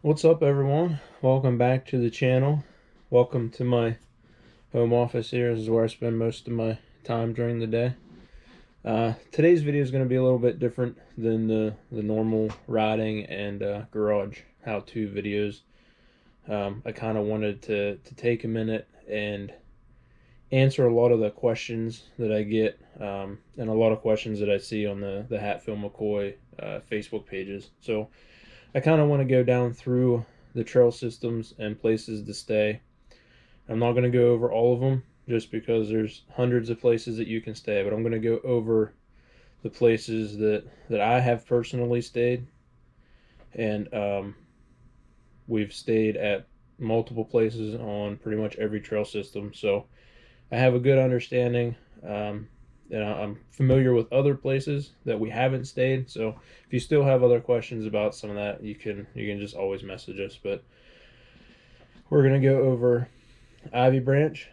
What's up, everyone? Welcome back to the channel. Welcome to my home office here. This is where I spend most of my time during the day. Today's video is going to be a little bit different than the normal riding and garage how-to videos. I kind of wanted to take a minute and answer a lot of the questions that I get and a lot of questions that I see on the Hatfield McCoy Facebook pages. So I kind of want to go down through the trail systems and places to stay. I'm not going to go over all of them just because there's hundreds of places that you can stay, but I'm going to go over the places that I have personally stayed. And we've stayed at multiple places on pretty much every trail system, so I have a good understanding. And I'm familiar with other places that we haven't stayed. So if you still have other questions about some of that, you can just always message us. But we're gonna go over Ivy Branch,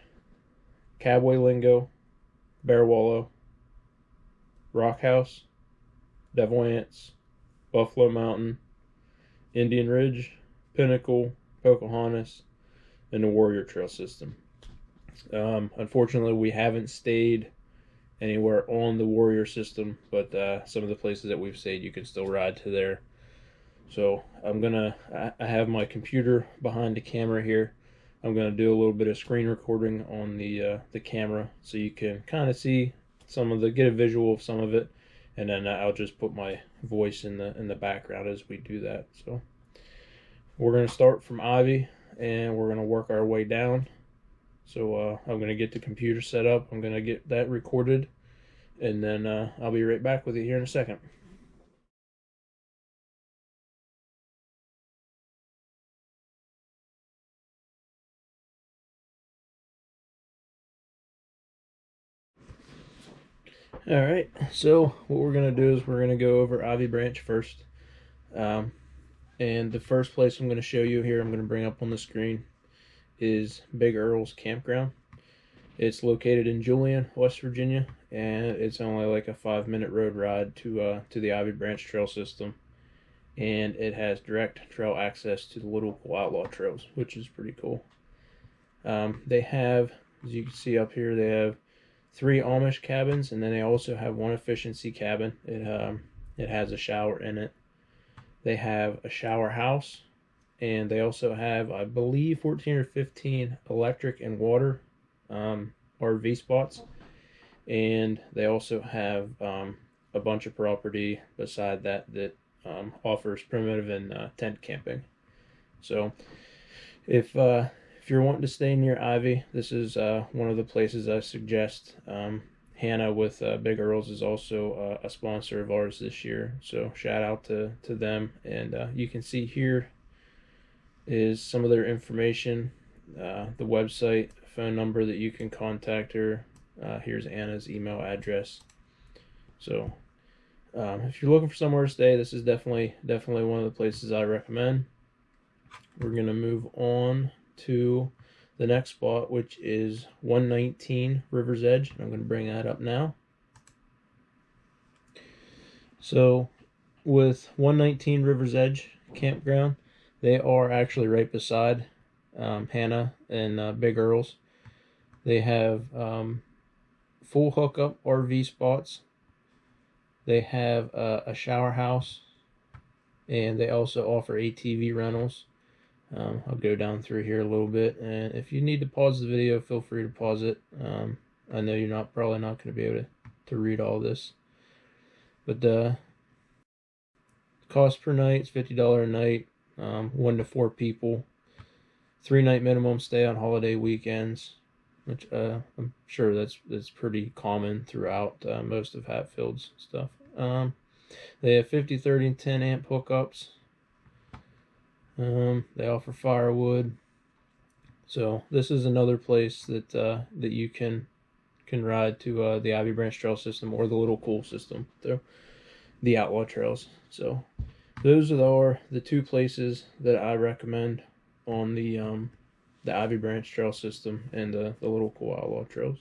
Cabwaylingo, Bearwallow, Rockhouse, Anse, Buffalo Mountain, Indian Ridge, Pinnacle, Pocahontas, and the Warrior Trail system. Unfortunately, we haven't stayed anywhere on the Warrior system, but some of the places that we've stayed, you can still ride to there. So I have my computer behind the camera here. I'm gonna do a little bit of screen recording on the camera, so you can kind of see get a visual of some of it, and then I'll just put my voice in the background as we do that. So we're gonna start from Ivy, and we're gonna work our way down. So I'm going to get the computer set up. I'm going to get that recorded, and then I'll be right back with you here in a second. All right, so what we're going to do is we're going to go over Ivy Branch first. And the first place I'm going to show you here, I'm going to bring up on the screen, is Big Earl's Campground. It's located in Julian, West Virginia, and it's only like a 5-minute road ride to the Ivy Branch trail system, and it has direct trail access to the Little Coal Outlaw Trails, which is pretty cool. They have, as you can see up here, they have 3 Amish cabins, and then they also have 1 efficiency cabin. It has a shower in it. They have a shower house, and they also have, I believe, 14 or 15 electric and water RV spots, and they also have a bunch of property beside that offers primitive and tent camping. So if you're wanting to stay near Ivy, this is one of the places I suggest. Hannah with Big Earls is also a sponsor of ours this year, so shout out to them. And you can see here is some of their information, the website, phone number that you can contact her. Here's Anna's email address. So if you're looking for somewhere to stay, this is definitely one of the places I recommend. We're going to move on to the next spot, which is 119 River's Edge. I'm going to bring that up now. So with 119 River's Edge Campground, they are actually right beside Hannah and Big Earl's. They have full hookup RV spots. They have a shower house, and they also offer ATV rentals. I'll go down through here a little bit, and if you need to pause the video, feel free to pause it. I know you're probably not going to be able to read all this, but the cost per night is $50 a night, 1 to 4 people, 3-night minimum stay on holiday weekends, which I'm sure that's pretty common throughout most of Hatfield's stuff. They have 50, 30, and 10 amp hookups. They offer firewood. So this is another place that that you can ride to the Ivy Branch Trail system or the Little Coal system, the Outlaw Trails. So those are the 2 places that I recommend on the Ivy Branch Trail system and the Little Coal Outlaw Trails.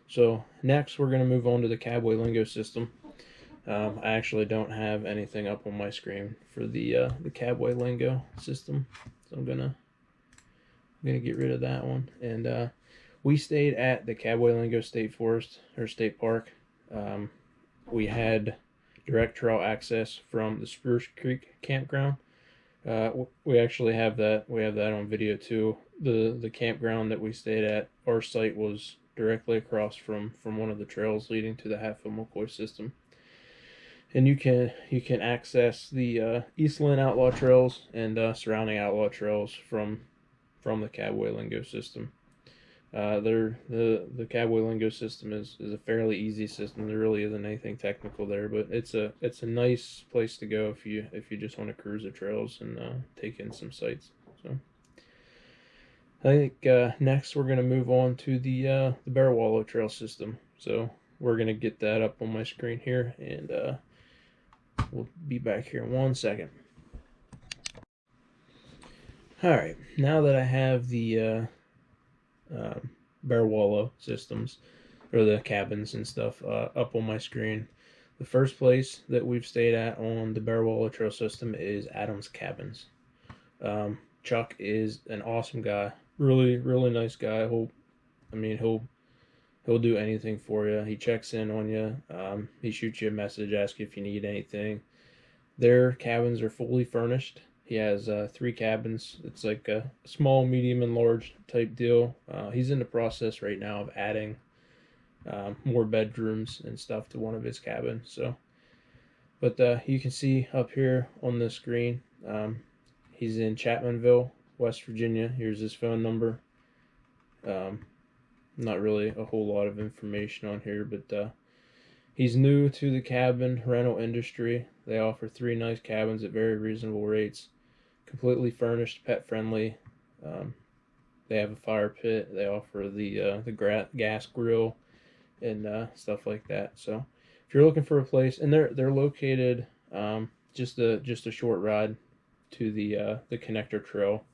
So next we're going to move on to the Cabwaylingo system. I actually don't have anything up on my screen for the Cabwaylingo system, so I'm gonna get rid of that one. And we stayed at the Cabwaylingo State Forest or State Park. We had direct trail access from the Spruce Creek Campground. We actually have that. We have that on video too. The campground that we stayed at, our site was directly across from one of the trails leading to the Hatfield McCoy system. And you can access the Eastland Outlaw Trails and surrounding Outlaw Trails from the Cabwaylingo system. The Cabwaylingo system is a fairly easy system. There really isn't anything technical there, but it's a nice place to go if you just want to cruise the trails and take in some sights. So I think next we're gonna move on to the Bearwallow trail system. So we're gonna get that up on my screen here, and we'll be back here in 1 second. All right, now that I have the Bearwallow systems or the cabins and stuff up on my screen, the first place that we've stayed at on the Bearwallow trail system is Adam's Cabins. Chuck is an awesome guy, really nice guy. He'll do anything for you. He checks in on you. He shoots you a message, asks you if you need anything. Their cabins are fully furnished. He has 3 cabins. It's like a small, medium, and large type deal. He's in the process right now of adding more bedrooms and stuff to one of his cabins. So, but you can see up here on the screen, he's in Chapmanville, West Virginia. Here's his phone number. Not really a whole lot of information on here, but he's new to the cabin rental industry. They offer 3 nice cabins at very reasonable rates. Completely furnished, pet friendly. They have a fire pit. They offer the gas grill and stuff like that. So if you're looking for a place, and they're located just a short ride to the connector trail,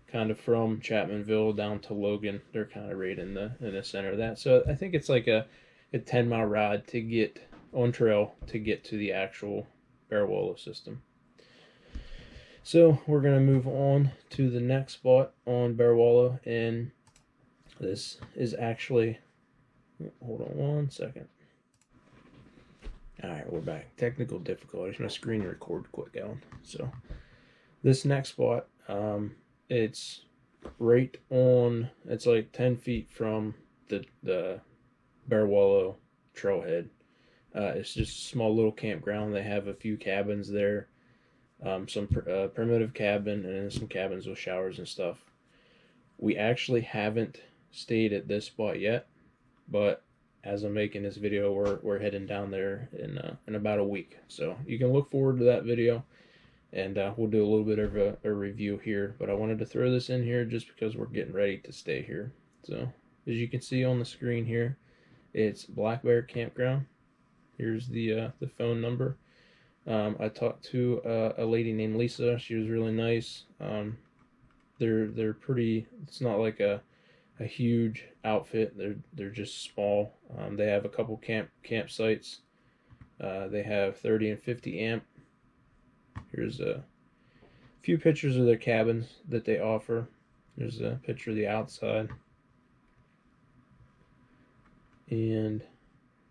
kind of from Chapmanville down to Logan. They're kind of right in the center of that. So I think it's like a 10-mile ride to get on trail to get to the actual Bearwallow system. So we're going to move on to the next spot on Bearwallow, and this is actually, hold on 1 second. Alright, we're back. Technical difficulties. My screen record quit going. So this next spot, it's right on, it's like 10 feet from the Bearwallow trailhead. It's just a small little campground. They have a few cabins there. Some primitive cabin, and then some cabins with showers and stuff. We actually haven't stayed at this spot yet, but as I'm making this video, we're heading down there in about a week. So you can look forward to that video, and we'll do a little bit of a review here. But I wanted to throw this in here just because we're getting ready to stay here. So as you can see on the screen here, it's Black Bear Campground. Here's the phone number. I talked to a lady named Lisa. She was really nice. They're pretty. It's not like a huge outfit. They're just small. They have a couple campsites. They have 30 and 50 amp. Here's a few pictures of their cabins that they offer. There's a picture of the outside, and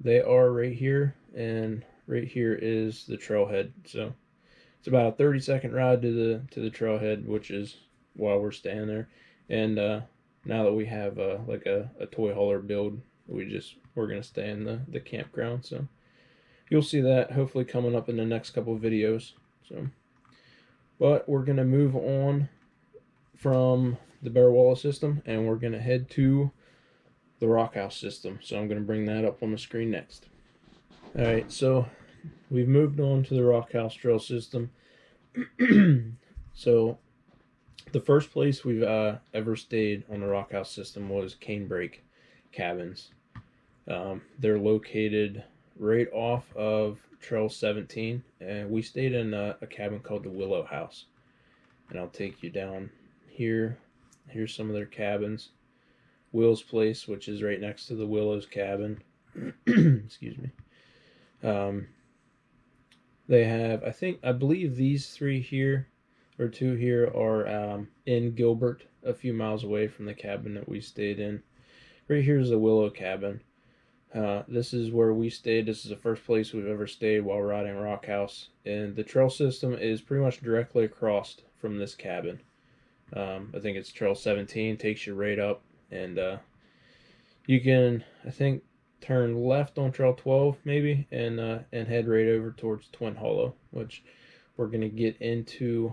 they are right here, and right here is the trailhead. So it's about a 30-second ride to the trailhead, which is why we're staying there. And now that we have like a toy hauler build, we're gonna stay in the campground. So you'll see that hopefully coming up in the next couple of videos. So, but we're gonna move on from the Bearwallow system, and we're gonna head to the Rockhouse system. So I'm gonna bring that up on the screen next. Alright, so we've moved on to the Rockhouse trail system. So the first place we've ever stayed on the Rockhouse system was Canebrake Cabins. They're located right off of Trail 17, and we stayed in a cabin called the Willow House. And I'll take you down here. Here's some of their cabins. Will's Place, which is right next to the Willow's cabin. Excuse me. They have, I believe these three here, or two here, are in Gilbert, a few miles away from the cabin that we stayed in. Right here is the Willow cabin. This is where we stayed. This is the first place we've ever stayed while riding Rockhouse. And the trail system is pretty much directly across from this cabin. I think it's Trail 17, takes you right up. And you can, I think, turn left on Trail 12 maybe, and head right over towards Twin Hollow, which we're going to get into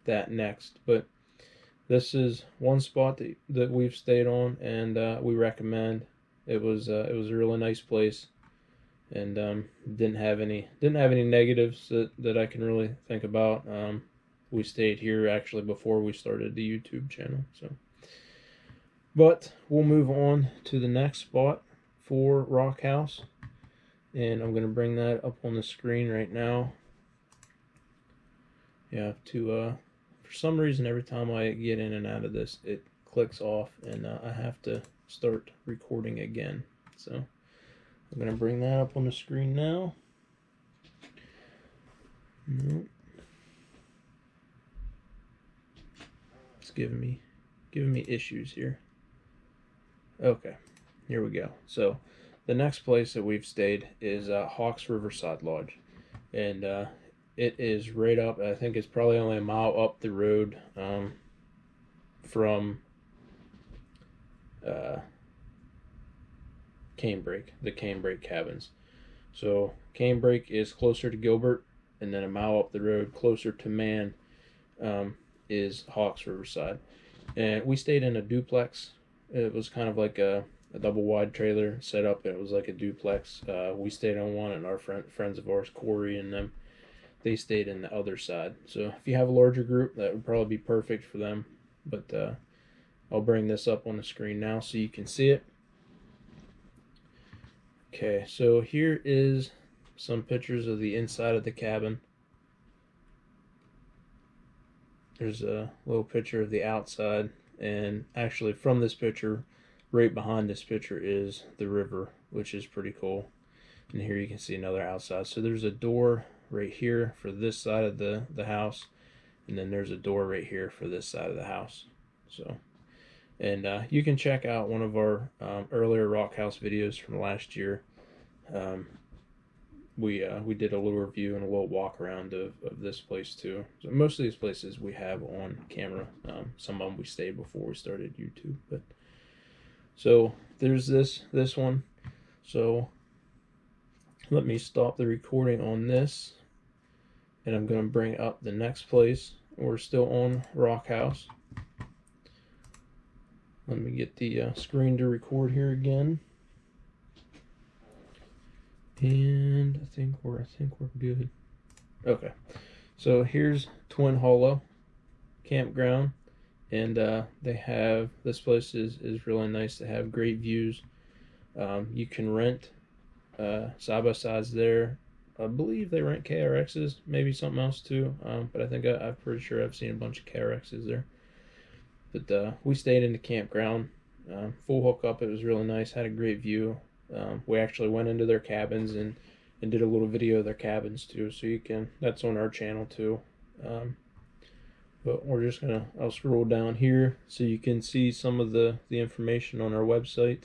that next. But this is one spot that we've stayed on, and we recommend. It was a really nice place, and didn't have any negatives that I can really think about. We stayed here actually before we started the YouTube channel, so. But we'll move on to the next spot for Rockhouse, and I'm gonna bring that up on the screen right now. You have to for some reason every time I get in and out of this it clicks off, and I have to start recording again. So I'm gonna bring that up on the screen now. Nope. It's giving me issues here. Okay, here we go. So the next place that we've stayed is Hawks Riverside Lodge, and it is right up. I think it's probably only a mile up the road from Canebrake, the Canebrake cabins. So Canebrake is closer to Gilbert, and then a mile up the road, closer to Man, is Hawks Riverside. And we stayed in a duplex. It was kind of like a double wide trailer set up. It was like a duplex. We stayed on one, and our friends of ours, Corey and them, they stayed in the other side. So if you have a larger group, that would probably be perfect for them. But I'll bring this up on the screen now so you can see it. Okay, so here is some pictures of the inside of the cabin. There's a little picture of the outside, and actually from this picture, right behind this picture is the river, which is pretty cool. And here you can see another outside. So there's a door right here for this side of the house, and then there's a door right here for this side of the house. So, and you can check out one of our earlier Rockhouse videos from last year. We did a little review and a little walk around of this place too. So most of these places we have on camera. Some of them we stayed before we started YouTube. But so there's this one. So let me stop the recording on this, and I'm going to bring up the next place. We're still on Rockhouse. Let me get the screen to record here again. And I think we're good. Okay, so here's Twin Hollow Campground, and they have, this place is really nice. They have great views. You can rent side by sides there. I believe they rent KRXs, maybe something else too. But I think I'm pretty sure I've seen a bunch of KRXs there. But we stayed in the campground, full hookup. It was really nice. Had a great view. We actually went into their cabins and did a little video of their cabins too, so you can, that's on our channel too. But we're just gonna, I'll scroll down here so you can see some of the information on our website.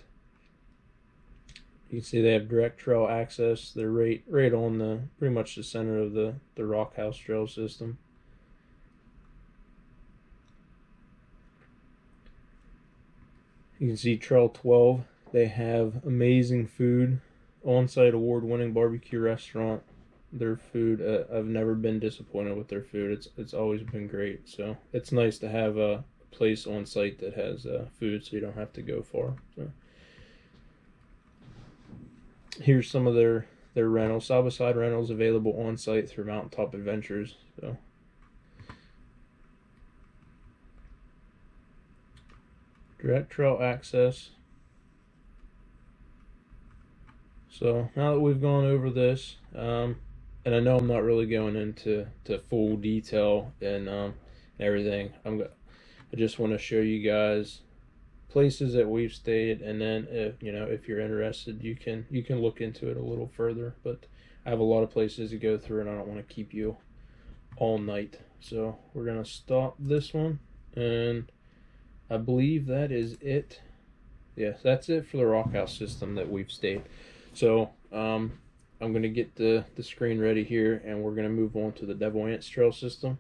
You can see they have direct trail access. They're right on the, pretty much the center of the Rockhouse trail system. You can see Trail 12. They have amazing food, on-site award-winning barbecue restaurant. Their food, I've never been disappointed with their food. It's always been great. So it's nice to have a place on site that has food, so you don't have to go far. So here's some of their rentals, side-by-side rentals available on site through Mountaintop Adventures. So direct trail access. So now that we've gone over this, and I know I'm not really going into full detail and everything, I just want to show you guys places that we've stayed, and then if you're interested, you can look into it a little further. But I have a lot of places to go through and I don't want to keep you all night. So we're going to stop this one, and I believe that is it. Yes, that's it for the Rockhouse system that we've stayed. So I'm going to get the screen ready here, and we're going to move on to the Devil Anse Trail system.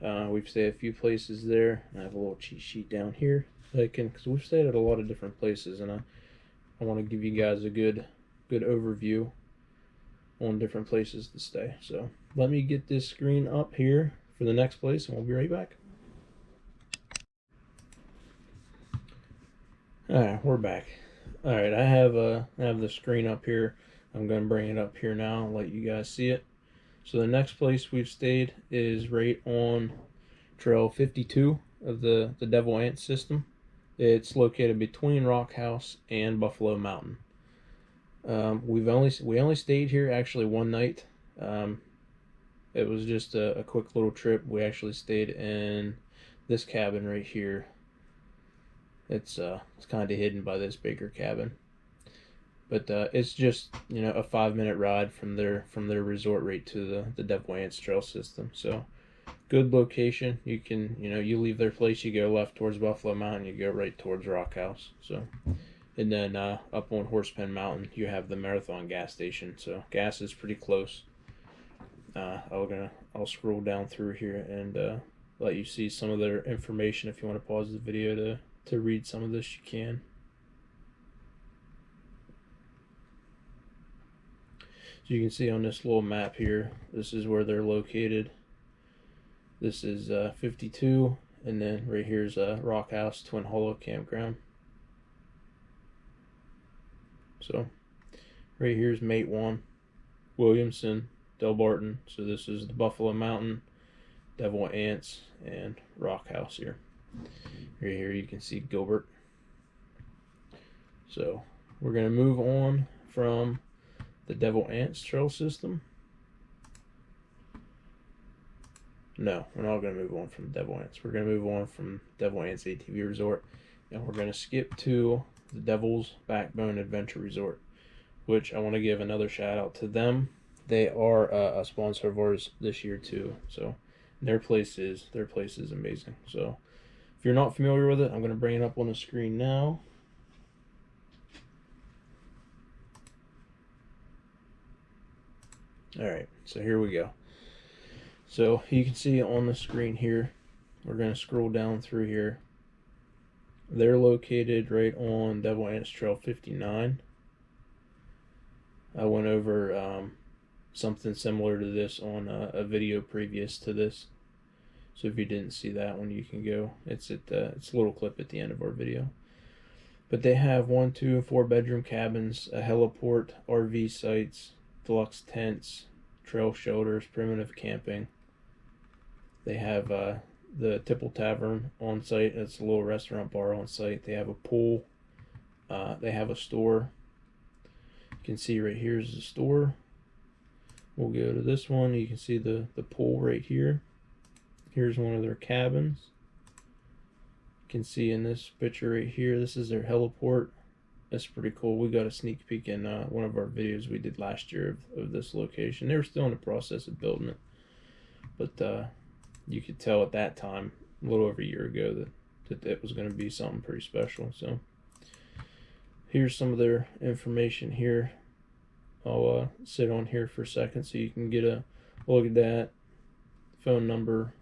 We've stayed a few places there. I have a little cheat sheet down here because we've stayed at a lot of different places, and I want to give you guys a good overview on different places to stay. So let me get this screen up here for the next place, and we'll be right back. Alright, we're back. Alright, I have the screen up here. I'm going to bring it up here now and let you guys see it. So the next place we've stayed is right on Trail 52 of the Devil Anse system. It's located between Rockhouse and Buffalo Mountain. We only stayed here actually one night. It was just a quick little trip. We actually stayed in this cabin right here. It's kind of hidden by this bigger cabin, but it's just, you know, a 5-minute ride from their resort right to the Devil Anse Trail system. So good location. You can, you know, you leave their place, you go left towards Buffalo Mountain, you go right towards Rockhouse. So, and then up on Horsepen Mountain you have the Marathon gas station. So gas is pretty close. I'll scroll down through here and let you see some of their information. If you want to pause the video to read some of this, you can. So you can see on this little map here, this is where they're located. This is 52, and then right here is Rockhouse Twin Hollow Campground. So right here is Mate 1, Williamson, Del Barton. So this is the Buffalo Mountain, Devil Anse, and Rockhouse here. Right here you can see Gilbert. So we're going to move on from the Devil Anse Trail system. No, we're not going to move on from Devil Anse. We're going to move on from Devil Anse ATV Resort, and we're going to skip to the Devil's Backbone Adventure Resort, which I want to give another shout out to them. They are a sponsor of ours this year too. So their place is amazing. So if you're not familiar with it, I'm going to bring it up on the screen now. Alright, so here we go. So you can see on the screen here, we're going to scroll down through here. They're located right on Devil Anse Trail 59. I went over something similar to this on a video previous to this. So if you didn't see that one, you can go. It's a little clip at the end of our video. But they have 1, 2, and 4 bedroom cabins, a heliport, RV sites, deluxe tents, trail shelters, primitive camping. They have the Tipple Tavern on site. It's a little restaurant bar on site. They have a pool. They have a store. You can see right here is the store. We'll go to this one. You can see the pool right here. Here's one of their cabins. You can see in this picture right here, this is their heliport. That's pretty cool. We got a sneak peek in one of our videos we did last year of this location. They were still in the process of building it, but you could tell at that time, a little over a year ago, that it was going to be something pretty special. So here's some of their information here. I'll sit on here for a second so you can get a look at that. Phone number,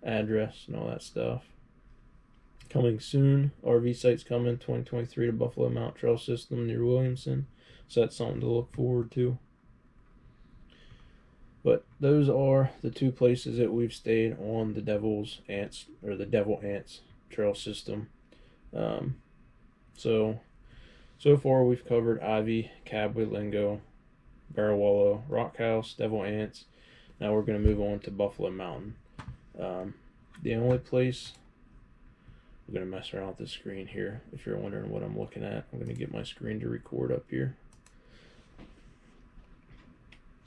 address, and all that stuff. Coming soon, RV sites coming 2023 to Buffalo Mountain Trail System near Williamson. So that's something to look forward to. But those are the two places that we've stayed on the Devil Anse Trail System. So far we've covered Ivy, Cabwaylingo, Bearwallow, Rockhouse, Devil Anse. Now we're going to move on to Buffalo Mountain. The only place, I'm going to mess around with the screen here. If you're wondering what I'm looking at, I'm going to get my screen to record up here.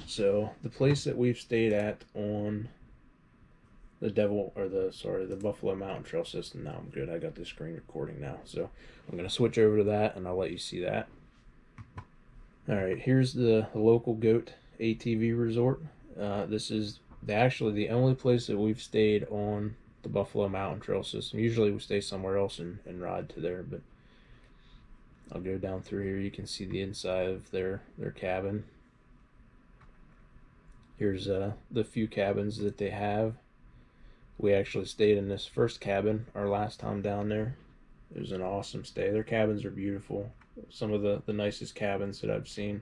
So the place that we've stayed at on the Buffalo Mountain Trail System. Now I'm good. I got the screen recording now. So I'm going to switch over to that and I'll let you see that. All right, here's the local goat ATV resort. This is actually the only place that we've stayed on the Buffalo Mountain Trail system. Usually we stay somewhere else and ride to there, but I'll go down through here. You can see the inside of their cabin. Here's the few cabins that they have. We actually stayed in this first cabin our last time down there. It was an awesome stay. Their cabins are beautiful. Some of the nicest cabins that I've seen.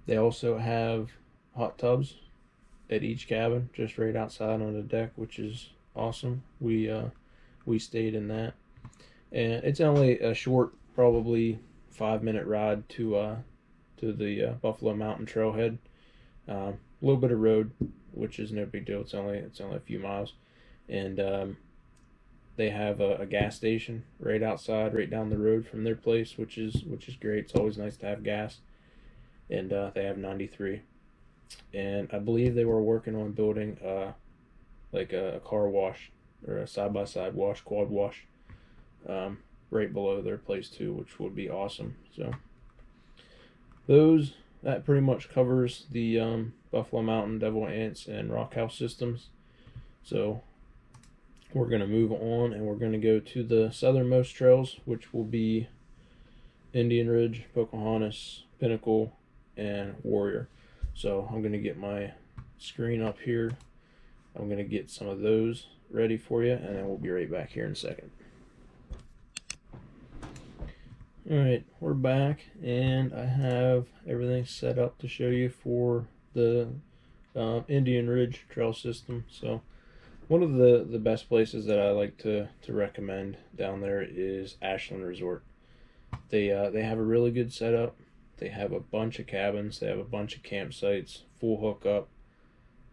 They also have hot tubs at each cabin, just right outside on the deck, which is awesome. We stayed in that, and it's only a short, probably 5-minute ride to the Buffalo Mountain Trailhead. A little bit of road, which is no big deal. It's only a few miles, and they have a gas station right outside, right down the road from their place, which is great. It's always nice to have gas, and they have 93, and I believe they were working on building like a car wash or a side-by-side wash, quad wash, right below their place too, which would be awesome. So that pretty much covers the Buffalo Mountain, Devil Anse, and Rockhouse systems. So we're going to move on, and we're going to go to the southernmost trails, which will be Indian Ridge, Pocahontas, Pinnacle, and Warrior. So I'm going to get my screen up here. I'm going to get some of those ready for you, and then we'll be right back here in a second. Alright, we're back, and I have everything set up to show you for the Indian Ridge trail system. So one of the best places that I like to recommend down there is Ashland Resort. They have a really good setup. They have a bunch of cabins. They have a bunch of campsites, full hookup.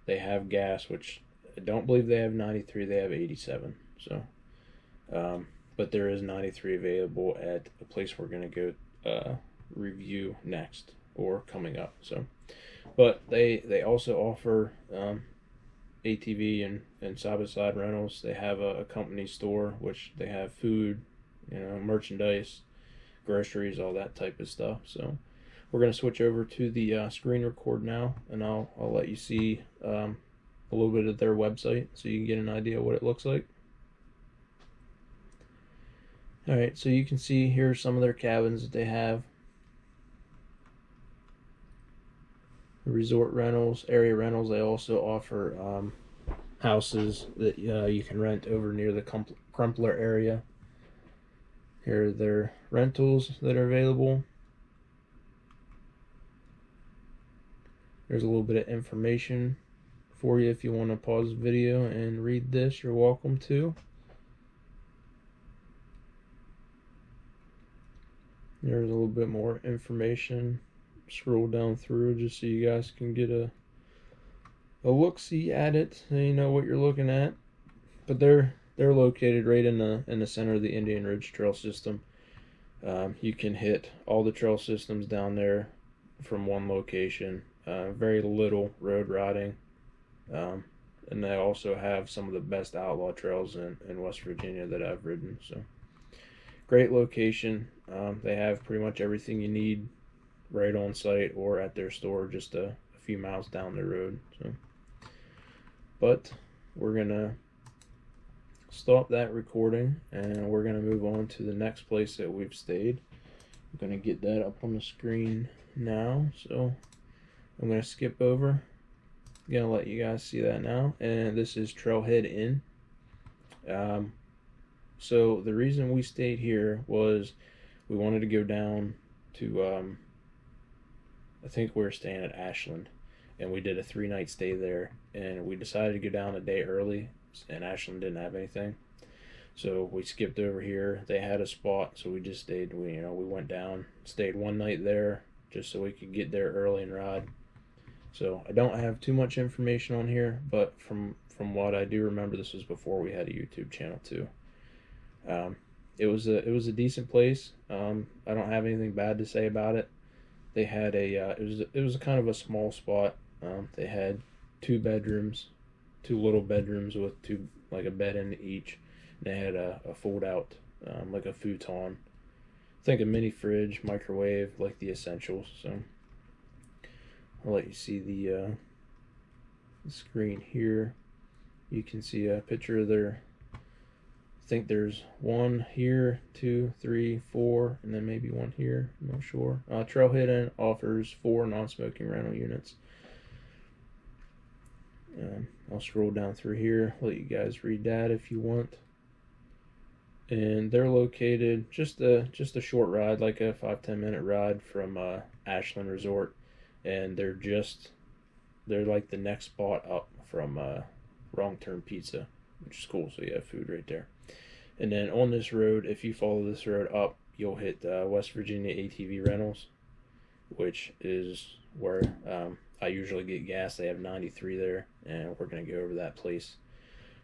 They have gas, which I don't believe they have 93. They have 87. So, but there is 93 available at a place we're going to go review next or coming up. So, but they also offer ATV and side-by-side rentals. They have a company store, which they have food, merchandise, groceries, all that type of stuff. So we're going to switch over to the screen record now, and I'll let you see a little bit of their website so you can get an idea of what it looks like. Alright, so you can see here some of their cabins that they have. Resort rentals, area rentals. They also offer houses that you can rent over near the Crumpler area. Here are their rentals that are available. There's a little bit of information for you if you want to pause the video and read this. You're welcome to. There's a little bit more information. Scroll down through just so you guys can get a look-see at it, so you know what you're looking at. But they're located right in the center of the Indian Ridge Trail System. You can hit all the trail systems down there from one location. Very little road riding, and they also have some of the best outlaw trails in West Virginia that I've ridden. So great location. They have pretty much everything you need right on site or at their store just a few miles down the road. So, but we're gonna stop that recording, and we're gonna move on to the next place that we've stayed. I'm gonna get that up on the screen now, so I'm gonna skip over. I'm gonna let you guys see that now, and this is Trailhead Inn. So the reason we stayed here was we wanted to go down to I think we were staying at Ashland, and we did a 3-night stay there, and we decided to go down a day early, and Ashland didn't have anything, so we skipped over here. They had a spot, so we just stayed. We went down, stayed 1 night there just so we could get there early and ride. So I don't have too much information on here, but from what I do remember, this was before we had a YouTube channel too. It was a decent place. I don't have anything bad to say about it. They had it was a kind of a small spot. They had 2 bedrooms, 2 little bedrooms with like a bed in each. They had a fold out like a futon, think a mini fridge, microwave, like the essentials. So I'll let you see the screen here. You can see a picture of their, I think there's one here, 2, 3, 4, and then maybe one here, I'm not sure. Trailhead Inn offers 4 non-smoking rental units. I'll scroll down through here, let you guys read that if you want. And they're located just a short ride, like a 5-10 minute ride from Ashland Resort, and they're like the next spot up from Wrong Turn Pizza, which is cool. So you have food right there. And then on this road, if you follow this road up, you'll hit West Virginia ATV Rentals, which is where I usually get gas. They have 93 there, and we're going to go over that place.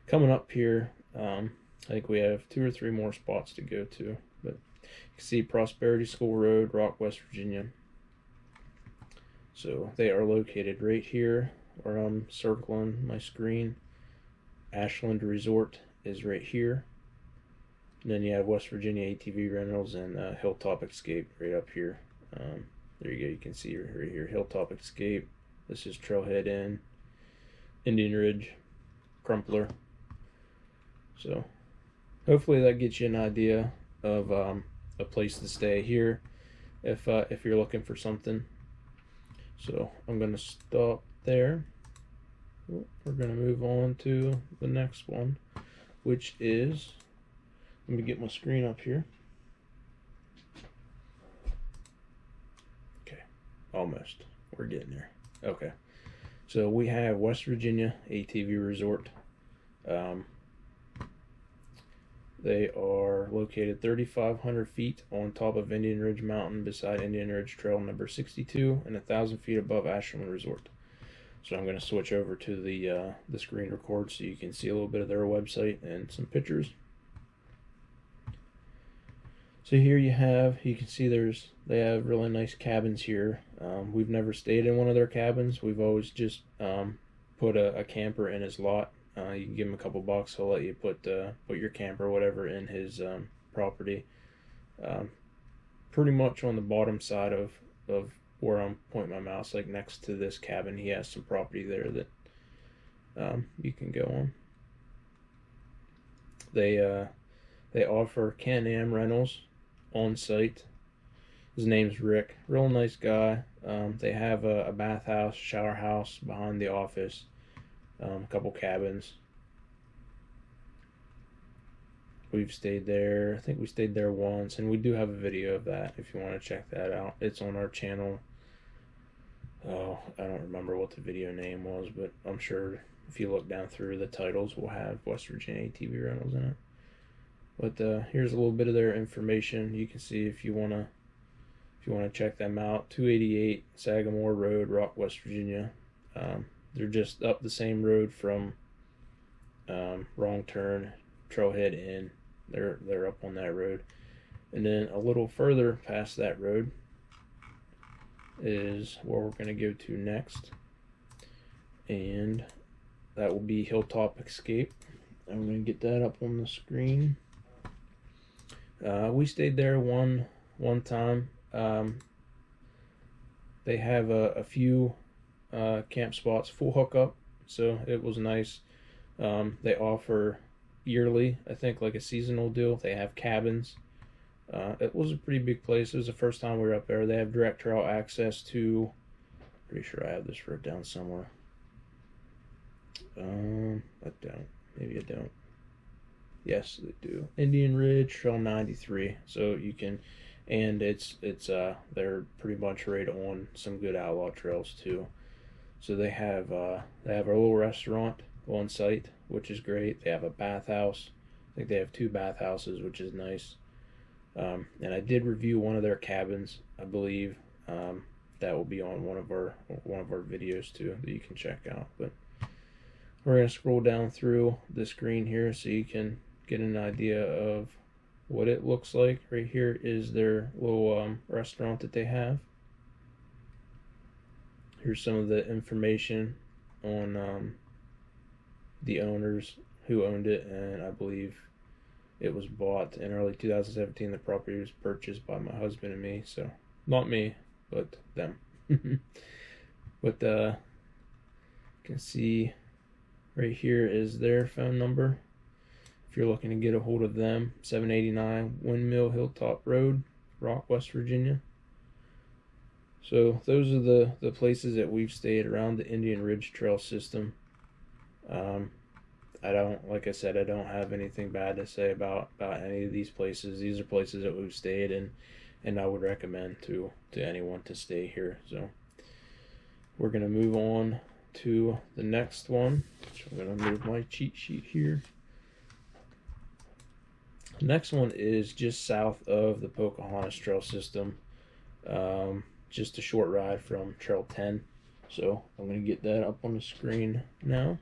Coming up here, I think we have 2 or 3 more spots to go to, but you can see Prosperity School Road, Rock, West Virginia. So they are located right here where I'm circling my screen. Ashland Resort is right here. And then you have West Virginia ATV Rentals and Hilltop Escape right up here. There you go, you can see right here, Hilltop Escape. This is Trailhead Inn, Indian Ridge, Crumpler. So hopefully that gets you an idea of a place to stay here if you're looking for something. So I'm going to stop there. We're going to move on to the next one, which is, let me get my screen up here. Okay, almost. We're getting there. Okay, so we have West Virginia ATV Resort. They are located 3,500 feet on top of Indian Ridge Mountain beside Indian Ridge Trail number 62 and 1,000 feet above Ashland Resort. So I'm going to switch over to the screen record so you can see a little bit of their website and some pictures. So here you can see they have really nice cabins here. We've never stayed in one of their cabins. We've always just put a camper in his lot. You can give him a couple bucks, he'll let you put your camper or whatever in his property. Pretty much on the bottom side of where I'm pointing my mouse, like next to this cabin, he has some property there that you can go on. They offer Can-Am rentals on site. His name's Rick, real nice guy. They have a bathhouse, shower house behind the office. A couple cabins. We've stayed there. I think we stayed there once, and we do have a video of that if you want to check that out. It's on our channel. Oh, I don't remember what the video name was, but I'm sure if you look down through the titles, we'll have West Virginia ATV Rentals in it. But here's a little bit of their information. You can see if you wanna check them out. 288 Sagamore Road, Rock, West Virginia. They're just up the same road from Wrong Turn, Trailhead Inn. They're up on that road, and then a little further past that road is where we're going to go to next, and that will be Hilltop Escape. I'm going to get that up on the screen. We stayed there one time. They have a few camp spots, full hookup, so it was nice. They offer yearly, I think, like a seasonal deal. They have cabins. It was a pretty big place. It was the first time we were up there. They have direct trail access to, pretty sure I have this wrote down somewhere. I don't. Maybe I don't. Yes, they do. Indian Ridge Trail 93. So you can, and it's they're pretty much right on some good outlaw trails too. So they have a little restaurant on site, which is great. They have a bathhouse. I think they have 2 bathhouses, which is nice. And I did review one of their cabins, I believe. That will be on one of our videos too that you can check out. But we're gonna scroll down through the screen here so you can get an idea of what it looks like. Right here is their little restaurant that they have. Here's some of the information on the owners who owned it, and I believe It was bought in early 2017. The property was purchased by my husband and me, so not me, but them. But you can see right here is their phone number. If you're looking to get a hold of them, 789 Windmill Hilltop Road, Rock, West Virginia. So those are the places that we've stayed around the Indian Ridge Trail system. I don't, like I said, I don't have anything bad to say about any of these places. These are places that we've stayed in, and I would recommend to anyone to stay here. So we're gonna move on to the next one. So I'm gonna move my cheat sheet here. The next one is just south of the Pocahontas Trail system, just a short ride from Trail 10. So I'm going to get that up on the screen now.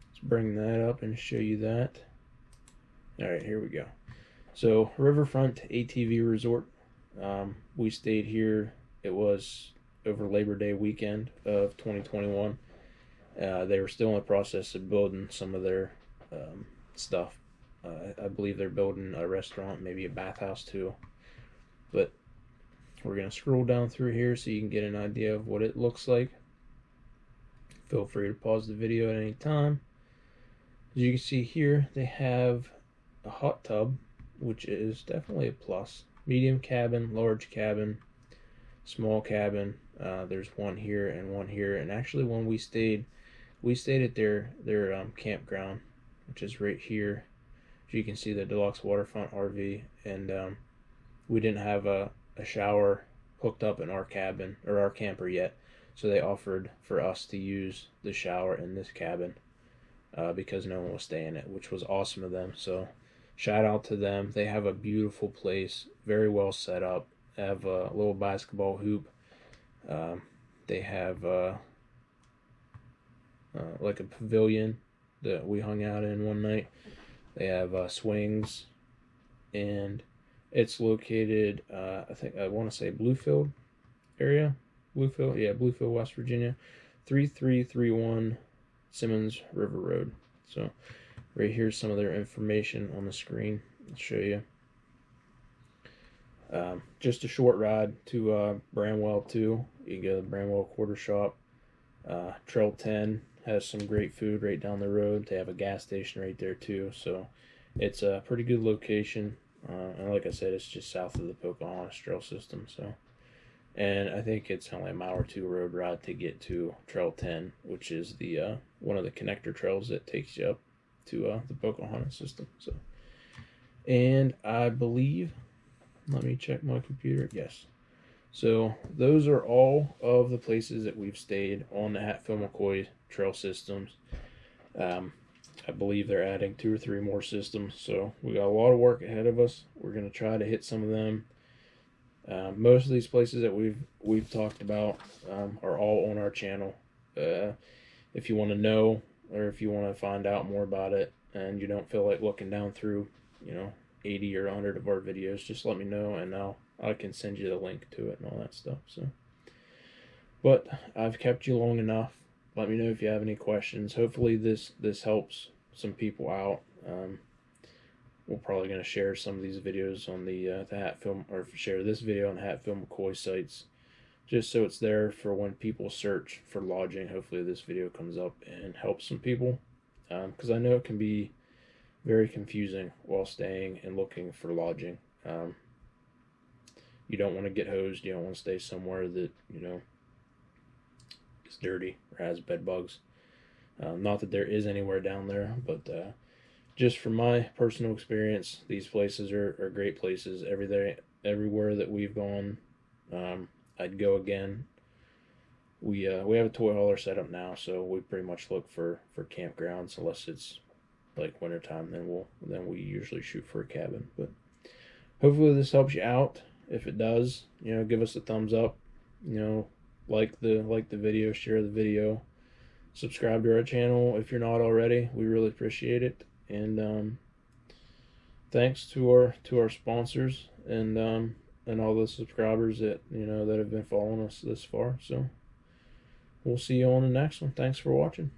Let's bring that up and show you that. Alright, here we go. So Riverfront ATV Resort. We stayed here, it was over Labor Day weekend of 2021. They were still in the process of building some of their stuff. I believe they're building a restaurant, maybe a bathhouse too. But we're going to scroll down through here so you can get an idea of what it looks like. Feel free to pause the video at any time. As you can see here, they have a hot tub, which is definitely a plus. Medium cabin, large cabin, small cabin. There's one here and one here. And actually when we stayed at their campground, which is right here. You can see the deluxe waterfront RV, and we didn't have a shower hooked up in our cabin or our camper yet, so they offered for us to use the shower in this cabin because no one was staying in it, which was awesome of them. So shout out to them. They have a beautiful place, very well set up. They have a little basketball hoop. They have like a pavilion that we hung out in one night. They have swings, and it's located, I want to say Bluefield area. Bluefield, West Virginia, 3331 Simmons River Road. So right here's some of their information on the screen. I'll show you. Just a short ride to Bramwell too. You can go to the Bramwell Quarter Shop. Trail 10 has some great food right down the road. They have a gas station right there too, so it's a pretty good location. And like I said, it's just south of the Pocahontas Trail system. So, and I think it's only a mile or two road ride to get to Trail 10, which is the one of the connector trails that takes you up to the Pocahontas system. So, and I believe, let me check my computer. Yes. So those are all of the places that we've stayed on the Hatfield McCoy trail systems. I believe they're adding 2 or 3 more systems, so we got a lot of work ahead of us. We're going to try to hit some of them. Most of these places that we've talked about are all on our channel. If you want to know, or if you want to find out more about it, and you don't feel like looking down through 80 or 100 of our videos, just let me know, and I can send you the link to it and all that stuff. So, but I've kept you long enough. Let me know if you have any questions. Hopefully this helps some people out. We're probably going to share some of these videos on the Hatfield, or share this video on the Hatfield McCoy sites, just so it's there for when people search for lodging. Hopefully this video comes up and helps some people, because I know it can be very confusing while staying and looking for lodging. You don't want to get hosed. You don't want to stay somewhere that is dirty or has bed bugs. Not that there is anywhere down there, but just from my personal experience, these places are great places. Everywhere that we've gone, I'd go again. We have a toy hauler set up now, so we pretty much look for campgrounds unless it's like wintertime. Then we usually shoot for a cabin. But hopefully this helps you out. If it does, give us a thumbs up. Like the video, share the video, subscribe to our channel if you're not already. We really appreciate it. And thanks to our sponsors and all the subscribers that that have been following us this far. So we'll see you on the next one. Thanks for watching.